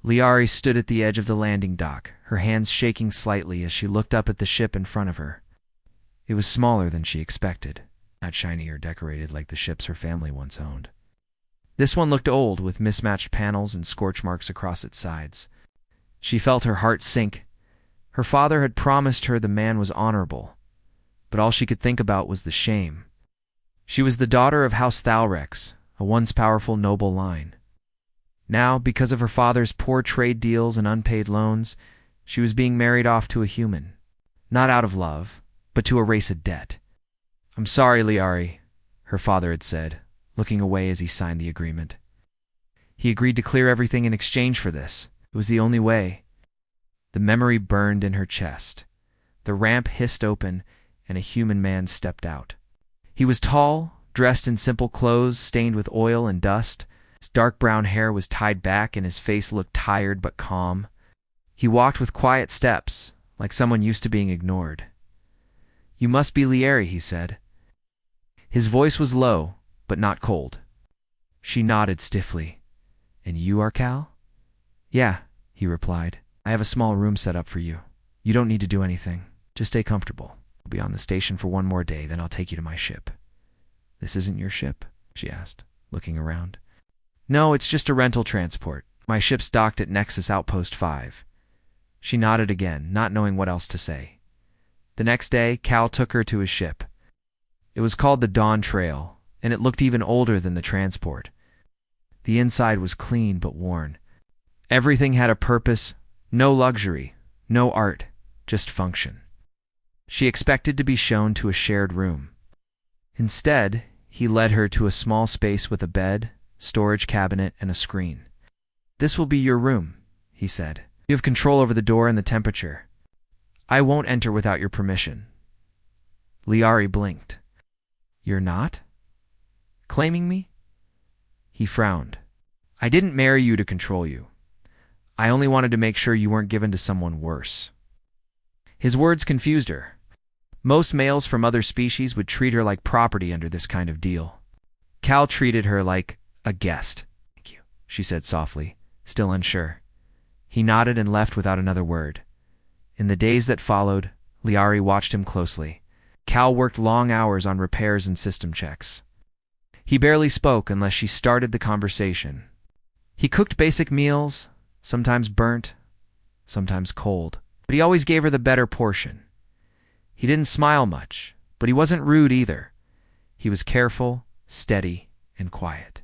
Liari stood at the edge of the landing dock, her hands shaking slightly as she looked up at the ship in front of her. It was smaller than she expected, not shiny or decorated like the ships her family once owned. This one looked old, with mismatched panels and scorch marks across its sides. She felt her heart sink. Her father had promised her the man was honorable, but all she could think about was the shame. She was the daughter of House Thalrex, a once powerful noble line. Now, because of her father's poor trade deals and unpaid loans, she was being married off to a human. Not out of love, but to erase a debt. "I'm sorry, Liari," her father had said, looking away as he signed the agreement. He agreed to clear everything in exchange for this. It was the only way. The memory burned in her chest. The ramp hissed open, and a human man stepped out. He was tall, dressed in simple clothes stained with oil and dust. His dark brown hair was tied back, and his face looked tired but calm. He walked with quiet steps, like someone used to being ignored. "You must be Liari," he said. His voice was low, but not cold. She nodded stiffly. "And you are Cal?" "Yeah," he replied. "I have a small room set up for you. You don't need to do anything. Just stay comfortable. I'll be on the station for one more day, then I'll take you to my ship." "This isn't your ship?" she asked, looking around. "No, it's just a rental transport. My ship's docked at Nexus Outpost 5. She nodded again, not knowing what else to say. The next day, Cal took her to his ship. It was called the Dawn Trail, and it looked even older than the transport. The inside was clean but worn. Everything had a purpose, no luxury, no art, just function. She expected to be shown to a shared room. Instead, he led her to a small space with a bed, storage cabinet, and a screen. "This will be your room," he said. "You have control over the door and the temperature. I won't enter without your permission." Liari blinked. "You're not claiming me?" He frowned. "I didn't marry you to control you. I only wanted to make sure you weren't given to someone worse." His words confused her. Most males from other species would treat her like property under this kind of deal. Cal treated her like a guest. "Thank you," she said softly, still unsure. He nodded and left without another word. In the days that followed, Liari watched him closely. Cal worked long hours on repairs and system checks. He barely spoke unless she started the conversation. He cooked basic meals, sometimes burnt, sometimes cold, but he always gave her the better portion. He didn't smile much, but he wasn't rude either. He was careful, steady, and quiet.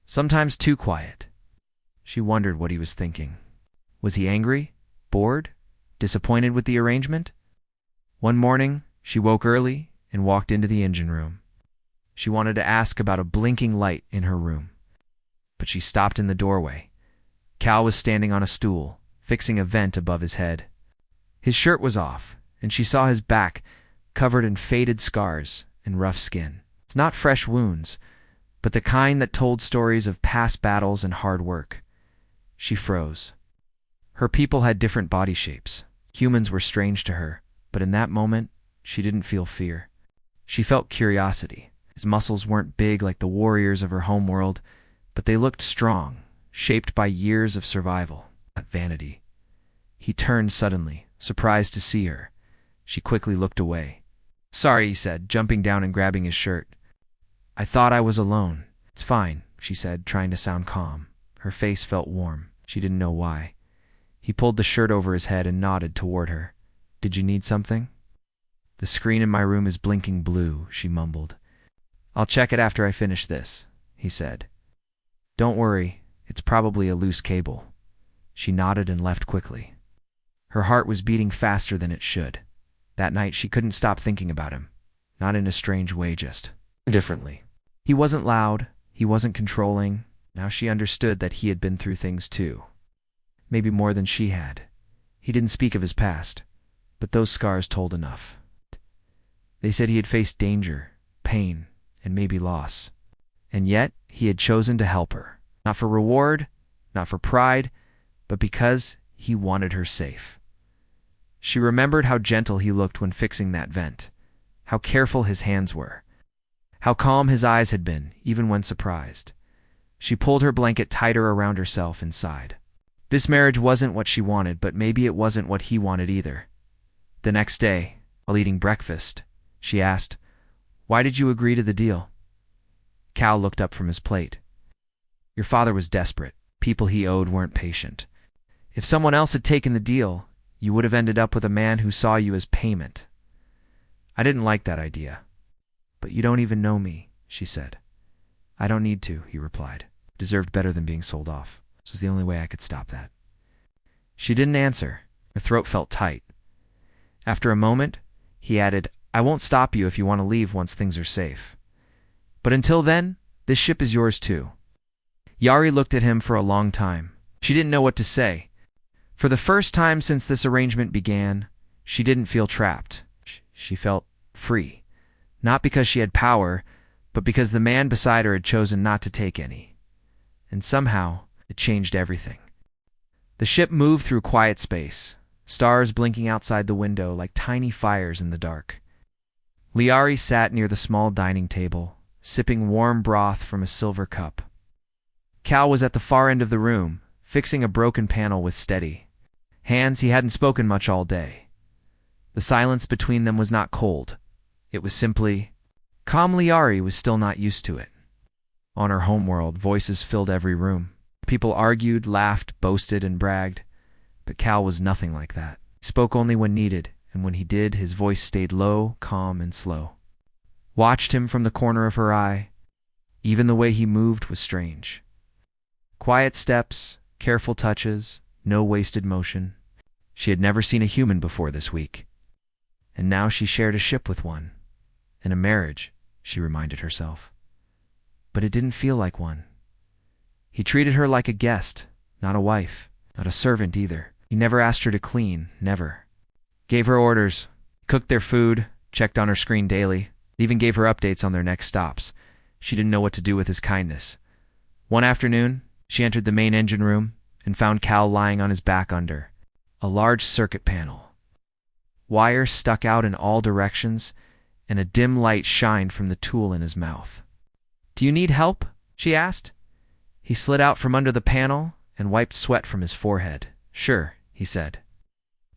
Sometimes too quiet. She wondered what he was thinking. Was he angry? Bored? Disappointed with the arrangement? One morning, she woke early and walked into the engine room. She wanted to ask about a blinking light in her room, but she stopped in the doorway. Cal was standing on a stool, fixing a vent above his head. His shirt was off, and she saw his back covered in faded scars and rough skin. It's not fresh wounds, but the kind that told stories of past battles and hard work. She froze. Her people had different body shapes. Humans were strange to her, but in that moment, she didn't feel fear. She felt curiosity. His muscles weren't big like the warriors of her homeworld, but they looked strong, shaped by years of survival, not vanity. He turned suddenly, surprised to see her. She quickly looked away. "Sorry," he said, jumping down and grabbing his shirt. "I thought I was alone." "It's fine," she said, trying to sound calm. Her face felt warm. She didn't know why. He pulled the shirt over his head and nodded toward her. "Did you need something?" "The screen in my room is blinking blue," she mumbled. "I'll check it after I finish this," he said. "Don't worry, it's probably a loose cable." She nodded and left quickly. Her heart was beating faster than it should. That night she couldn't stop thinking about him. Not in a strange way, just differently. He wasn't loud, he wasn't controlling. Now she understood that he had been through things too. Maybe more than she had. He didn't speak of his past, but those scars told enough. They said he had faced danger, pain, and maybe loss. And yet, he had chosen to help her. Not for reward, not for pride, but because he wanted her safe. She remembered how gentle he looked when fixing that vent, how careful his hands were, how calm his eyes had been, even when surprised. She pulled her blanket tighter around herself and sighed. This marriage wasn't what she wanted, but maybe it wasn't what he wanted either. The next day, while eating breakfast, she asked, "Why did you agree to the deal?" Cal looked up from his plate. "Your father was desperate. People he owed weren't patient. If someone else had taken the deal, you would have ended up with a man who saw you as payment. I didn't like that idea." "But you don't even know me," she said. "I don't need to," he replied. "Deserved better than being sold off. This was the only way I could stop that." She didn't answer. Her throat felt tight. After a moment, he added, "I won't stop you if you want to leave once things are safe. But until then, this ship is yours too." Yari looked at him for a long time. She didn't know what to say. For the first time since this arrangement began, she didn't feel trapped. She felt free. Not because she had power, but because the man beside her had chosen not to take any. And somehow, it changed everything. The ship moved through quiet space, stars blinking outside the window like tiny fires in the dark. Liari sat near the small dining table, sipping warm broth from a silver cup. Cal was at the far end of the room, fixing a broken panel with steady hands. He hadn't spoken much all day. The silence between them was not cold. It was simply calm. Liari was still not used to it. On her homeworld, voices filled every room. People argued, laughed, boasted, and bragged. But Cal was nothing like that. He spoke only when needed, and when he did, his voice stayed low, calm, and slow. Watched him from the corner of her eye. Even the way he moved was strange. Quiet steps, careful touches, no wasted motion. She had never seen a human before this week. And now she shared a ship with one. And a marriage, she reminded herself. But it didn't feel like one. He treated her like a guest, not a wife, not a servant either. He never asked her to clean, never. Gave her orders, cooked their food, checked on her screen daily, even gave her updates on their next stops. She didn't know what to do with his kindness. One afternoon, she entered the main engine room and found Cal lying on his back under a large circuit panel. Wires stuck out in all directions, and a dim light shined from the tool in his mouth. "Do you need help?" she asked. He slid out from under the panel and wiped sweat from his forehead. "Sure," he said.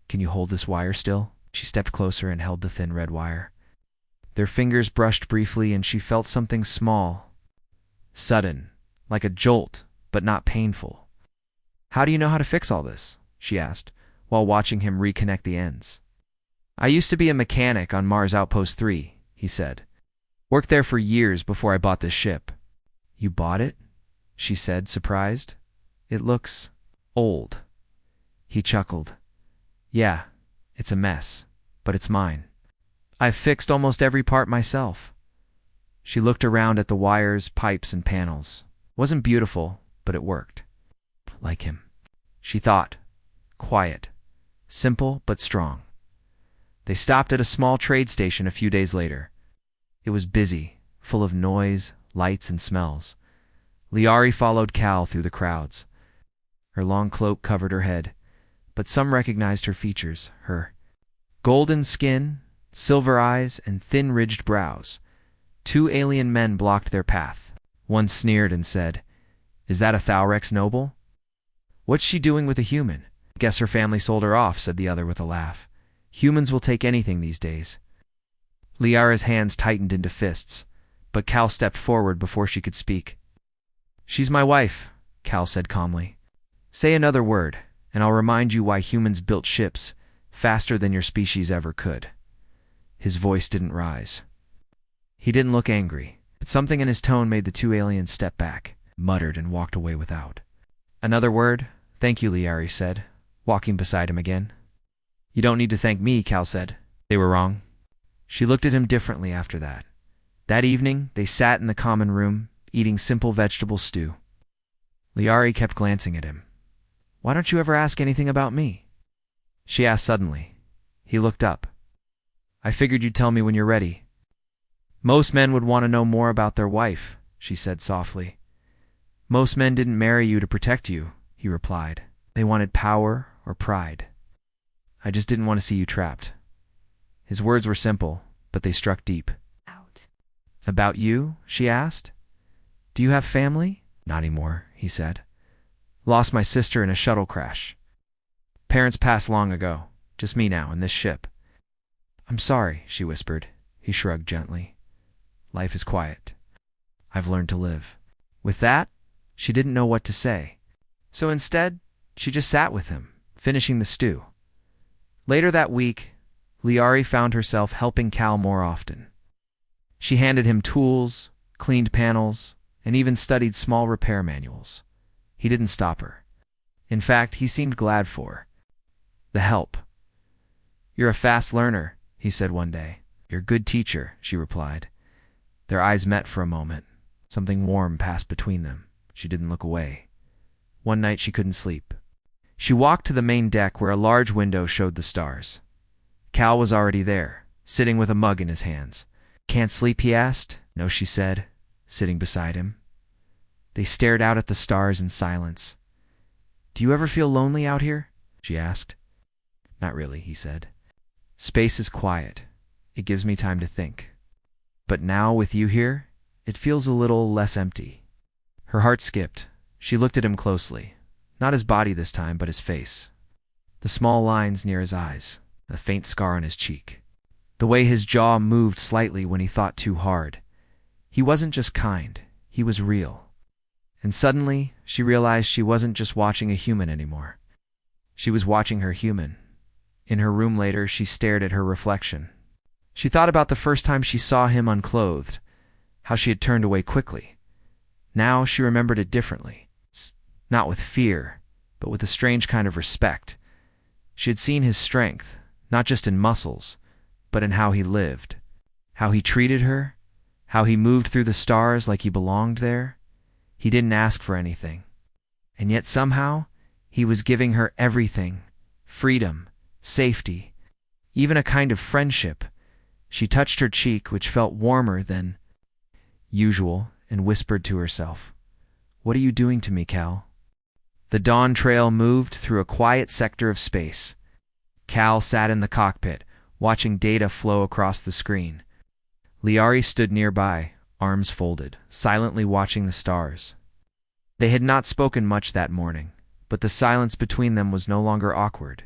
"Can you hold this wire still?" She stepped closer and held the thin red wire. Their fingers brushed briefly, and she felt something small, sudden, like a jolt, but not painful. "How do you know how to fix all this?" she asked, while watching him reconnect the ends. "I used to be a mechanic on Mars Outpost 3, he said. "Worked there for years before I bought this ship." "You bought it?" she said, surprised. "It looks old." He chuckled. "Yeah, it's a mess, but it's mine. I've fixed almost every part myself." She looked around at the wires, pipes, and panels. It wasn't beautiful, but it worked. Like him, she thought. Quiet, simple, but strong. They stopped at a small trade station a few days later. It was busy, full of noise, lights, and smells. Liari followed Cal through the crowds. Her long cloak covered her head, but some recognized her features, her golden skin, silver eyes, and thin-ridged brows. Two alien men blocked their path. One sneered and said, "Is that a Thalrex noble?" "What's she doing with a human?" "Guess her family sold her off," said the other with a laugh. "Humans will take anything these days." Liara's hands tightened into fists, but Cal stepped forward before she could speak. "She's my wife," Cal said calmly. "Say another word, and I'll remind you why humans built ships faster than your species ever could." His voice didn't rise. He didn't look angry, but something in his tone made the two aliens step back, muttered, and walked away without. "Another word?" "Thank you," Liari said, walking beside him again. "You don't need to thank me," Cal said. "They were wrong." She looked at him differently after that. That evening, they sat in the common room, eating simple vegetable stew. Liari kept glancing at him. "Why don't you ever ask anything about me?" she asked suddenly. He looked up. "I figured you'd tell me when you're ready." "Most men would want to know more about their wife," she said softly. "Most men didn't marry you to protect you," he replied. "They wanted power or pride. I just didn't want to see you trapped." His words were simple, but they struck deep. "About you?" she asked. "Do you have family?" "Not anymore," he said. Lost my sister in a shuttle crash. Parents passed long ago. Just me now in this ship. I'm sorry, she whispered. He shrugged gently. Life is quiet. I've learned to live. With that, she didn't know what to say. So instead, she just sat with him, finishing the stew. Later that week, Liari found herself helping Cal more often. She handed him tools, cleaned panels, and even studied small repair manuals. He didn't stop her. In fact, he seemed glad for the help. You're a fast learner, he said one day. You're a good teacher, she replied. Their eyes met for a moment. Something warm passed between them. She didn't look away. One night she couldn't sleep. She walked to the main deck where a large window showed the stars. Cal was already there, sitting with a mug in his hands. Can't sleep, he asked. No, she said, sitting beside him. They stared out at the stars in silence. Do you ever feel lonely out here? She asked. Not really, he said. Space is quiet. It gives me time to think. But now, with you here, it feels a little less empty. Her heart skipped. She looked at him closely. Not his body this time, but his face. The small lines near his eyes, a faint scar on his cheek. The way his jaw moved slightly when he thought too hard. He wasn't just kind, he was real. And suddenly, she realized she wasn't just watching a human anymore. She was watching her human. In her room later, she stared at her reflection. She thought about the first time she saw him unclothed, how she had turned away quickly. Now she remembered it differently. Not with fear, but with a strange kind of respect. She had seen his strength, not just in muscles, but in how he lived, how he treated her, how he moved through the stars like he belonged there. He didn't ask for anything. And yet somehow, he was giving her everything, freedom, safety, even a kind of friendship. She touched her cheek, which felt warmer than usual, and whispered to herself, "What are you doing to me, Cal?" The dawn trail moved through a quiet sector of space. Cal sat in the cockpit, watching data flow across the screen. Liari stood nearby, arms folded, silently watching the stars. They had not spoken much that morning, but the silence between them was no longer awkward.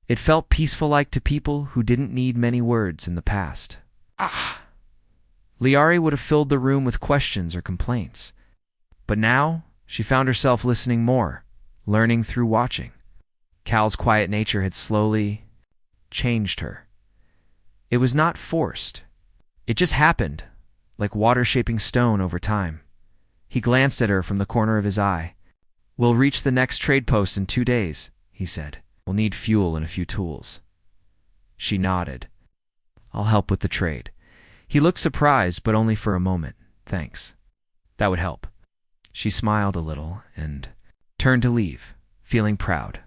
It felt peaceful-like to people who didn't need many words in the past. Liari would have filled the room with questions or complaints. But now, she found herself listening more, learning through watching. Cal's quiet nature had slowly changed her. It was not forced. It just happened, like water shaping stone over time. He glanced at her from the corner of his eye. "We'll reach the next trade post in 2 days," he said. "We'll need fuel and a few tools." She nodded. "I'll help with the trade." He looked surprised, but only for a moment. "Thanks. That would help." She smiled a little and turned to leave, feeling proud.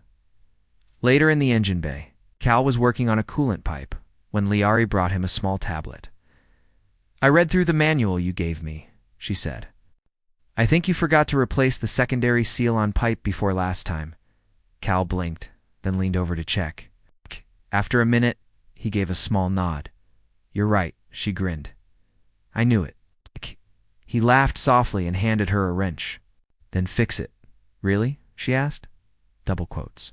Later in the engine bay, Cal was working on a coolant pipe when Liari brought him a small tablet. "I read through the manual you gave me," she said. "I think you forgot to replace the secondary seal on pipe before last time." Cal blinked, then leaned over to check. After a minute, he gave a small nod. "You're right," she grinned. "I knew it." He laughed softly and handed her a wrench. "Then fix it." "Really?" she asked. Double quotes.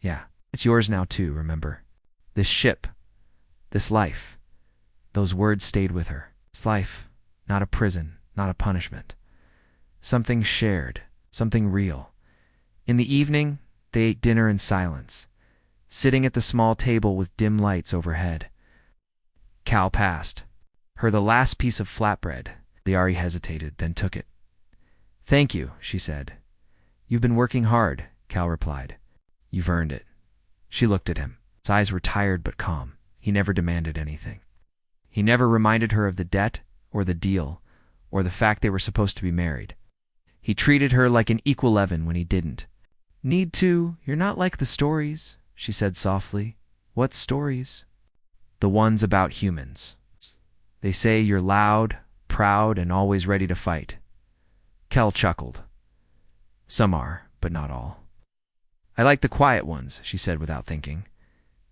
"Yeah, it's yours now too, remember? This ship. This life." Those words stayed with her. It's life, not a prison, not a punishment. Something shared, something real. In the evening, they ate dinner in silence, sitting at the small table with dim lights overhead. Cal passed her the last piece of flatbread. Liari hesitated, then took it. "Thank you," she said. "You've been working hard," Cal replied. "You've earned it." She looked at him. His eyes were tired but calm. He never demanded anything. He never reminded her of the debt, or the deal, or the fact they were supposed to be married. He treated her like an equal Evan when he didn't. "Need to? You're not like the stories," she said softly. "What stories?" "The ones about humans. They say you're loud, proud, and always ready to fight." Kel chuckled. "Some are, but not all." "I like the quiet ones," she said without thinking.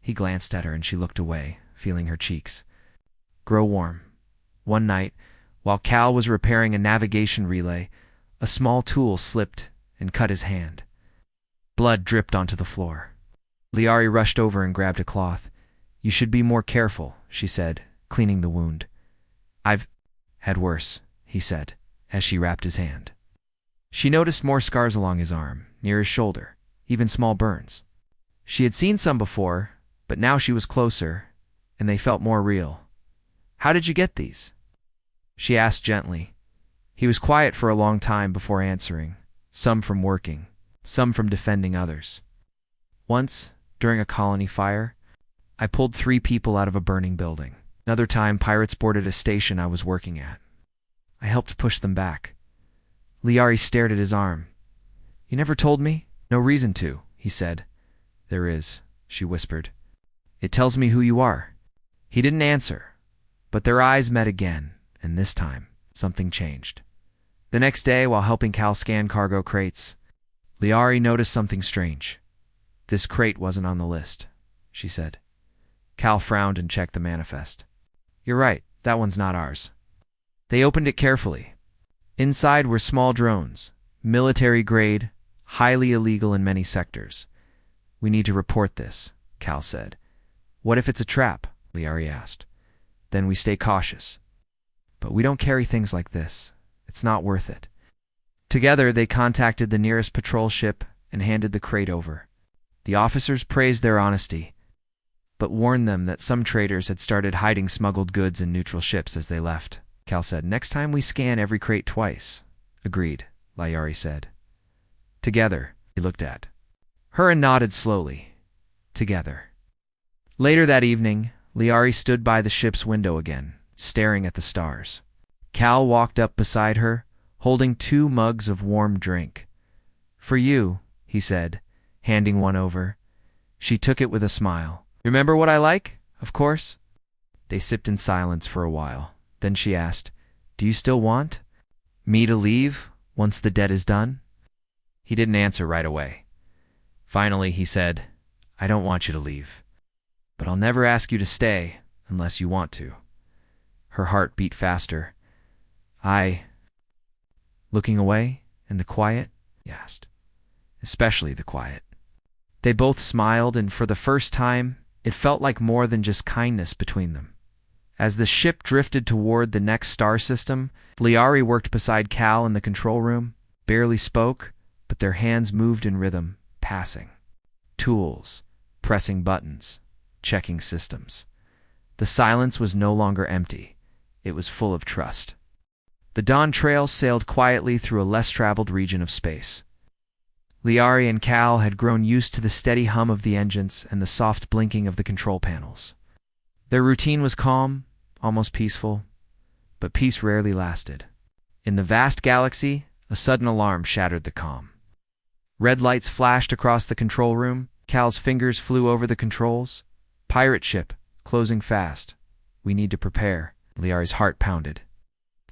He glanced at her and she looked away, feeling her cheeks grow warm. One night, while Cal was repairing a navigation relay, a small tool slipped and cut his hand. Blood dripped onto the floor. Liari rushed over and grabbed a cloth. "You should be more careful," she said, cleaning the wound. "I've had worse," he said, as she wrapped his hand. She noticed more scars along his arm, near his shoulder, even small burns. She had seen some before, but now she was closer, and they felt more real. "How did you get these?" she asked gently. He was quiet for a long time before answering, some from working, some from defending others. "Once, during a colony fire, I pulled 3 people out of a burning building. Another time, pirates boarded a station I was working at. I helped push them back." Liari stared at his arm. "You never told me?" "No reason to," he said. "There is," she whispered. "It tells me who you are." He didn't answer, but their eyes met again, and this time, something changed. The next day, while helping Cal scan cargo crates, Liari noticed something strange. "This crate wasn't on the list," she said. Cal frowned and checked the manifest. "You're right, that one's not ours." They opened it carefully. Inside were small drones, military grade, highly illegal in many sectors. "We need to report this," Cal said. "What if it's a trap?" Liari asked. "Then we stay cautious. But we don't carry things like this. It's not worth it." Together, they contacted the nearest patrol ship and handed the crate over. The officers praised their honesty, but warned them that some traders had started hiding smuggled goods in neutral ships as they left. Cal said, "Next time we scan every crate twice." "Agreed," Liari said. Together, he looked at her and nodded slowly. Together. Later that evening, Liari stood by the ship's window again, staring at the stars. Cal walked up beside her, holding 2 mugs of warm drink. "For you," he said, handing one over. She took it with a smile. "Remember what I like? Of course." They sipped in silence for a while. Then she asked, "Do you still want me to leave once the debt is done?" He didn't answer right away. Finally, he said, "I don't want you to leave, but I'll never ask you to stay unless you want to." Her heart beat faster. Looking away in the quiet?" he asked. "Especially the quiet." They both smiled, and for the first time, it felt like more than just kindness between them. As the ship drifted toward the next star system, Liari worked beside Cal in the control room, barely spoke, but their hands moved in rhythm, passing. Tools, pressing buttons, checking systems. The silence was no longer empty. It was full of trust. The dawn trail sailed quietly through a less-traveled region of space. Liari and Cal had grown used to the steady hum of the engines and the soft blinking of the control panels. Their routine was calm, almost peaceful, but peace rarely lasted. In the vast galaxy, a sudden alarm shattered the calm. Red lights flashed across the control room. Cal's fingers flew over the controls. "Pirate ship, closing fast. We need to prepare." Liari's heart pounded.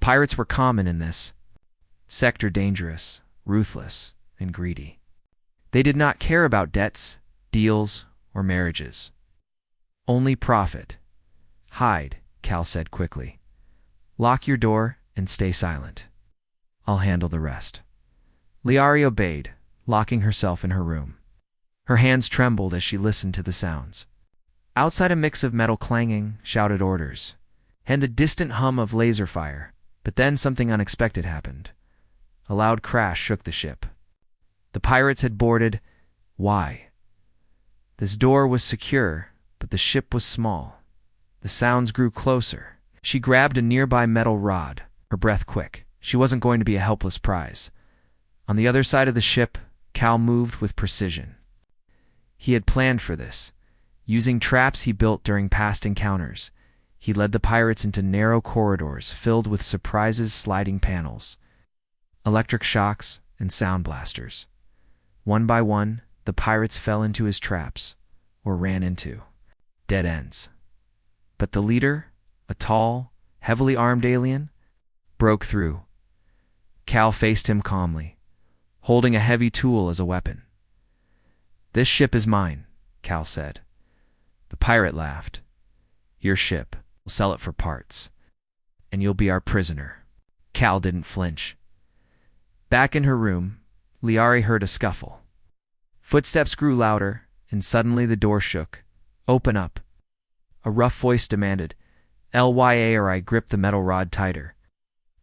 Pirates were common in this sector, dangerous, ruthless, and greedy. They did not care about debts, deals, or marriages. Only profit. "Hide," Cal said quickly. "Lock your door and stay silent. I'll handle the rest." Liari obeyed, locking herself in her room. Her hands trembled as she listened to the sounds. Outside, a mix of metal clanging shouted orders, and the distant hum of laser fire. But then something unexpected happened. A loud crash shook the ship. The pirates had boarded. Why? This door was secure, but the ship was small. The sounds grew closer. She grabbed a nearby metal rod, her breath quick. She wasn't going to be a helpless prize. On the other side of the ship, Cal moved with precision. He had planned for this. Using traps he built during past encounters, he led the pirates into narrow corridors filled with surprises, sliding panels, electric shocks, and sound blasters. One by one, the pirates fell into his traps, or ran into dead ends. But the leader, a tall, heavily armed alien, broke through. Cal faced him calmly, holding a heavy tool as a weapon. "This ship is mine," Cal said. The pirate laughed. "Your ship. We'll sell it for parts. And you'll be our prisoner." Cal didn't flinch. Back in her room, Liari heard a scuffle. Footsteps grew louder, and suddenly the door shook. "Open up." A rough voice demanded. "Lya," or I gripped the metal rod tighter.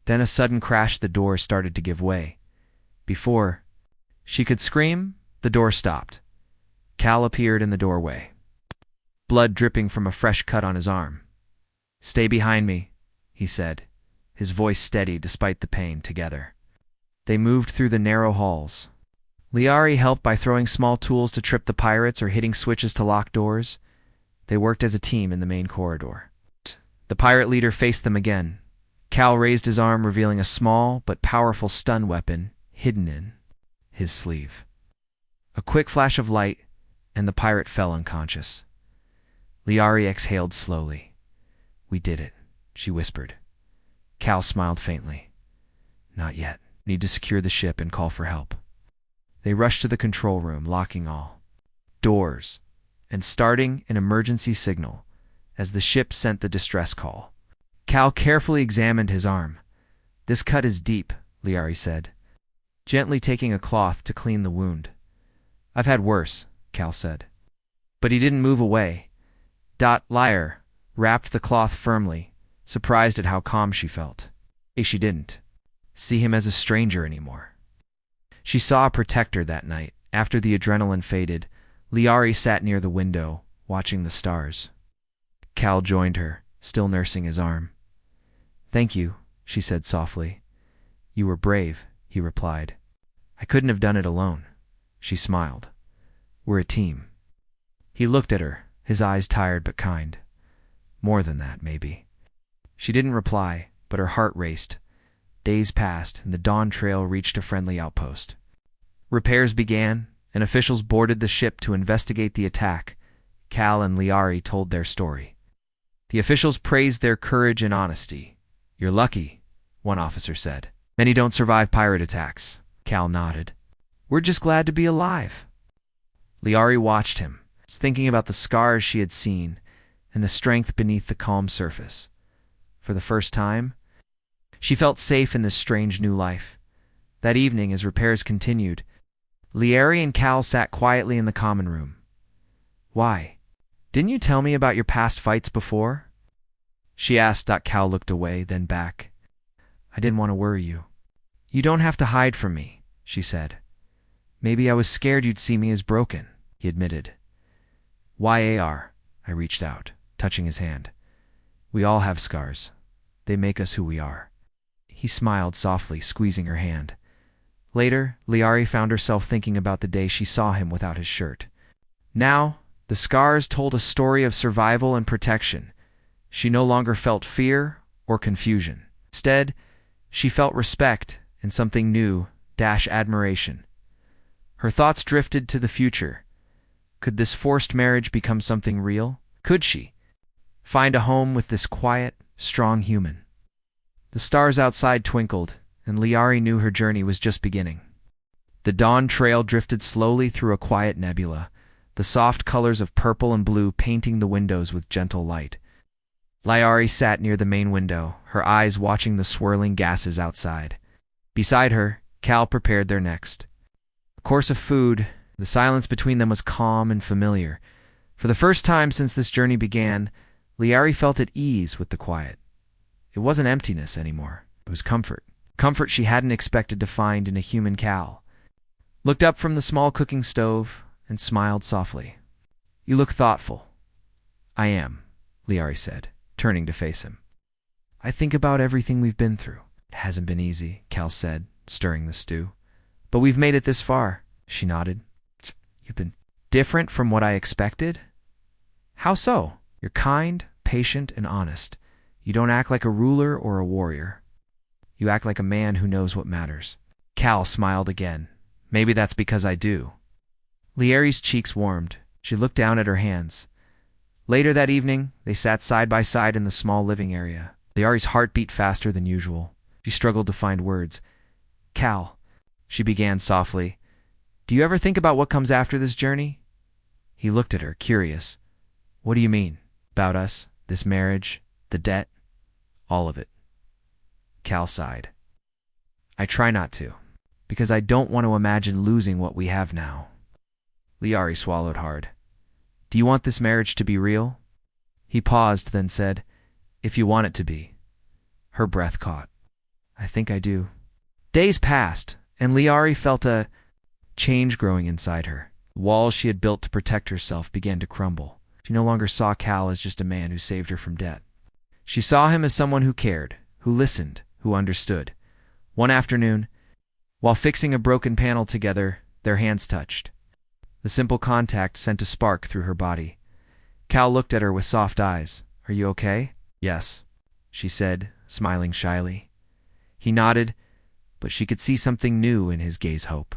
Then a sudden crash, the door started to give way. Before she could scream, the door stopped. Cal appeared in the doorway, blood dripping from a fresh cut on his arm. "Stay behind me," he said, his voice steady despite the pain. Together they moved through the narrow halls. Liari helped by throwing small tools to trip the pirates or hitting switches to lock doors. They worked as a team in the main corridor. The pirate leader faced them again. Cal raised his arm, revealing a small but powerful stun weapon hidden in his sleeve. A quick flash of light, and the pirate fell unconscious. Liari exhaled slowly. "We did it," she whispered. Cal smiled faintly. "Not yet. Need to secure the ship and call for help." They rushed to the control room, locking all doors and starting an emergency signal as the ship sent the distress call. Cal carefully examined his arm. "This cut is deep," Liari said, gently taking a cloth to clean the wound. "I've had worse," Cal said. But he didn't move away. Liar wrapped the cloth firmly, surprised at how calm she felt. She didn't see him as a stranger anymore. She saw a protector that night. After the adrenaline faded, Liari sat near the window, watching the stars. Cal joined her, still nursing his arm. "Thank you," she said softly. "You were brave," he replied. "I couldn't have done it alone." She smiled. "We're a team." He looked at her, his eyes tired but kind. More than that, maybe. She didn't reply, but her heart raced. Days passed, and the dawn trail reached a friendly outpost. Repairs began, and officials boarded the ship to investigate the attack. Cal and Liari told their story. The officials praised their courage and honesty. "You're lucky," one officer said. "Many don't survive pirate attacks." Cal nodded. "We're just glad to be alive." Liari watched him, thinking about the scars she had seen and the strength beneath the calm surface. For the first time, she felt safe in this strange new life. That evening, as repairs continued, Liari and Cal sat quietly in the common room. "Why? Didn't you tell me about your past fights before?" she asked. Cal looked away, then back. "I didn't want to worry you." "You don't have to hide from me," she said. "Maybe I was scared you'd see me as broken," he admitted. "YAR," I reached out, touching his hand. "We all have scars. They make us who we are." He smiled softly, squeezing her hand. Later, Liari found herself thinking about the day she saw him without his shirt. Now, the scars told a story of survival and protection. She no longer felt fear or confusion. Instead, she felt respect and something new, admiration. Her thoughts drifted to the future. Could this forced marriage become something real? Could she find a home with this quiet, strong human? The stars outside twinkled, and Liari knew her journey was just beginning. The dawn trail drifted slowly through a quiet nebula, the soft colors of purple and blue painting the windows with gentle light. Liari sat near the main window, her eyes watching the swirling gases outside. Beside her, Cal prepared their next course of food. The silence between them was calm and familiar. For the first time since this journey began, Liari felt at ease with the quiet. It wasn't emptiness anymore. It was comfort. Comfort she hadn't expected to find in a human. Cal looked up from the small cooking stove and smiled softly. "You look thoughtful." "I am," Liari said, turning to face him. "I think about everything we've been through." "It hasn't been easy," Cal said, stirring the stew. "But we've made it this far," she nodded. "You've been different from what I expected?" "How so?" "You're kind, patient, and honest. You don't act like a ruler or a warrior. You act like a man who knows what matters." Cal smiled again. "Maybe that's because I do." Liari's cheeks warmed. She looked down at her hands. Later that evening, they sat side by side in the small living area. Liari's heart beat faster than usual. She struggled to find words. "Cal," she began softly, "do you ever think about what comes after this journey?" He looked at her, curious. "What do you mean? About us? This marriage? The debt? All of it?" Cal sighed. "I try not to, because I don't want to imagine losing what we have now." Liari swallowed hard. Do you want this marriage to be real? He paused, then said, If you want it to be. Her breath caught. I think I do. Days passed, and Liari felt a change growing inside her. The walls she had built to protect herself began to crumble. She no longer saw Cal as just a man who saved her from debt. She saw him as someone who cared, who listened, who understood. One afternoon, while fixing a broken panel together, their hands touched. The simple contact sent a spark through her body. Cal looked at her with soft eyes. Are you okay? Yes, she said, smiling shyly. He nodded, but she could see something new in his gaze. Hope.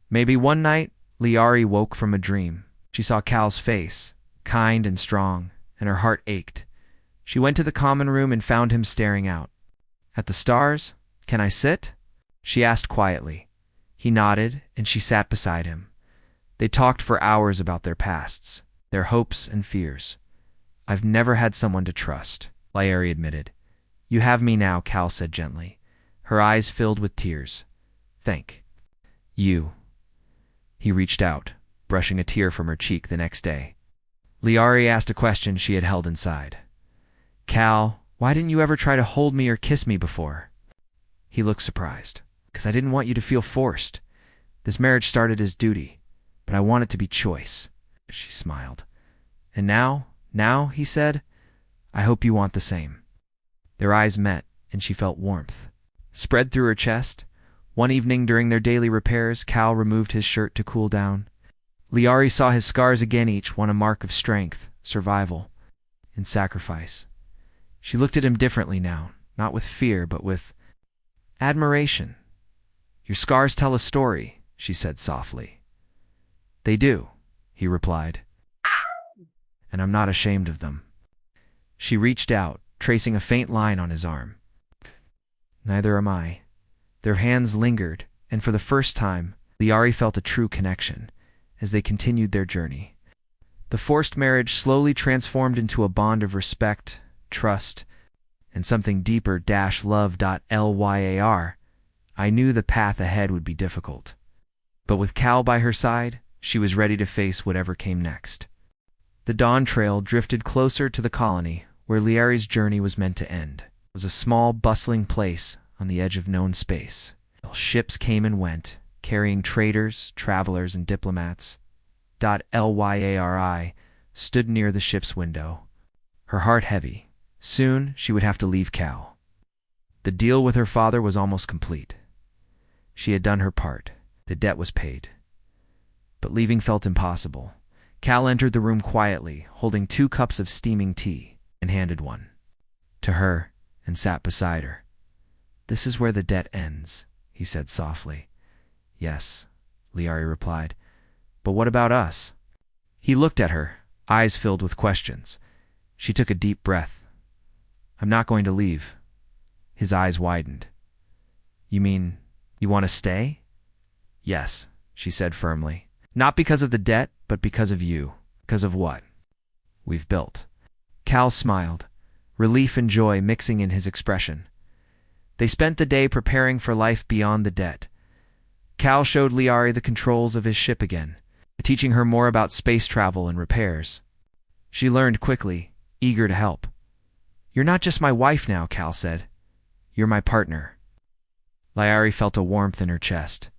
Maybe one night, Liari woke from a dream. She saw Cal's face, kind and strong, and her heart ached. She went to the common room and found him staring out. At the stars? Can I sit? She asked quietly. He nodded, and she sat beside him. They talked for hours about their pasts, their hopes and fears. I've never had someone to trust, Liari admitted. You have me now, Cal said gently. Her eyes filled with tears. Thank you. He reached out, brushing a tear from her cheek the next day. Liari asked a question she had held inside. Cal, why didn't you ever try to hold me or kiss me before? He looked surprised. Because I didn't want you to feel forced. This marriage started as duty, but I want it to be choice. She smiled. And now, he said, I hope you want the same. Their eyes met, and she felt warmth spread through her chest. One evening during their daily repairs, Cal removed his shirt to cool down. Liari saw his scars again, each one a mark of strength, survival, and sacrifice. She looked at him differently now, not with fear, but with admiration. Your scars tell a story, she said softly. They do, he replied. And I'm not ashamed of them. She reached out, tracing a faint line on his arm. Neither am I. Their hands lingered, and for the first time, Liari felt a true connection as they continued their journey. The forced marriage slowly transformed into a bond of respect, trust, and something deeper. Love.lyar. I knew the path ahead would be difficult. But with Cal by her side, she was ready to face whatever came next. The dawn trail drifted closer to the colony where Liari's journey was meant to end. It was a small, bustling place on the edge of known space. Ships came and went, carrying traders, travelers, and diplomats. Lyari stood near the ship's window, her heart heavy. Soon she would have to leave Cal. The deal with her father was almost complete. She had done her part. The debt was paid. But leaving felt impossible. Cal entered the room quietly, holding 2 cups of steaming tea, and handed one to her and sat beside her. This is where the debt ends, he said softly. Yes, Liari replied. But what about us? He looked at her, eyes filled with questions. She took a deep breath. I'm not going to leave. His eyes widened. You mean you want to stay? Yes, she said firmly. Not because of the debt, but because of you. Because of what we've built. Cal smiled, relief and joy mixing in his expression. They spent the day preparing for life beyond the debt. Cal showed Liari the controls of his ship again, teaching her more about space travel and repairs. She learned quickly, eager to help. You're not just my wife now, Cal said. You're my partner. Liari felt a warmth in her chest.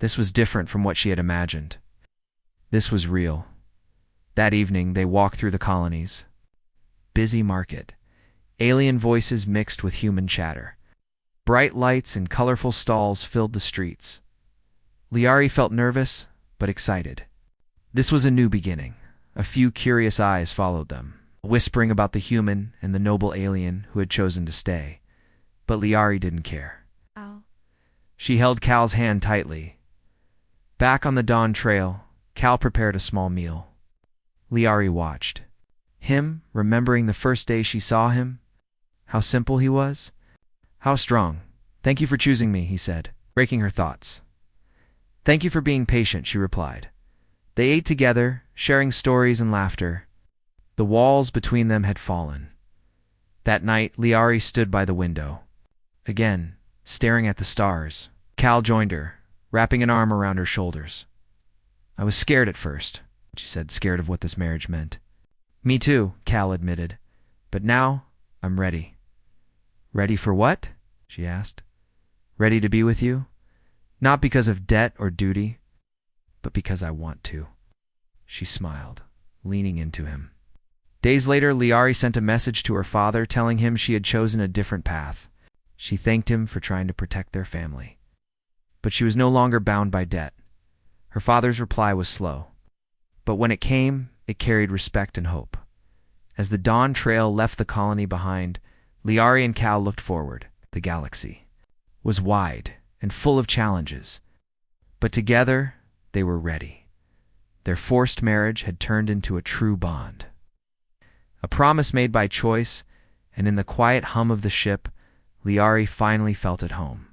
This was different from what she had imagined. This was real. That evening, they walked through the colonies. Busy market. Alien voices mixed with human chatter. Bright lights and colorful stalls filled the streets. Liari felt nervous, but excited. This was a new beginning. A few curious eyes followed them, whispering about the human and the noble alien who had chosen to stay. But Liari didn't care. Oh. She held Cal's hand tightly. Back on the dawn trail, Cal prepared a small meal. Liari watched. Him, remembering the first day she saw him. How simple he was. How strong. Thank you for choosing me, he said, breaking her thoughts. Thank you for being patient, she replied. They ate together, sharing stories and laughter. The walls between them had fallen. That night, Liari stood by the window. Again, staring at the stars. Cal joined her, wrapping an arm around her shoulders. I was scared at first, she said, scared of what this marriage meant. Me too, Cal admitted. But now, I'm ready. Ready for what? She asked. Ready to be with you? Not because of debt or duty, but because I want to. She smiled, leaning into him. Days later, Liari sent a message to her father telling him she had chosen a different path. She thanked him for trying to protect their family. But she was no longer bound by debt. Her father's reply was slow. But when it came, it carried respect and hope. As the dawn trail left the colony behind, Liari and Cal looked forward. The galaxy was wide and full of challenges. But together, they were ready. Their forced marriage had turned into a true bond. A promise made by choice, and in the quiet hum of the ship, Liari finally felt at home.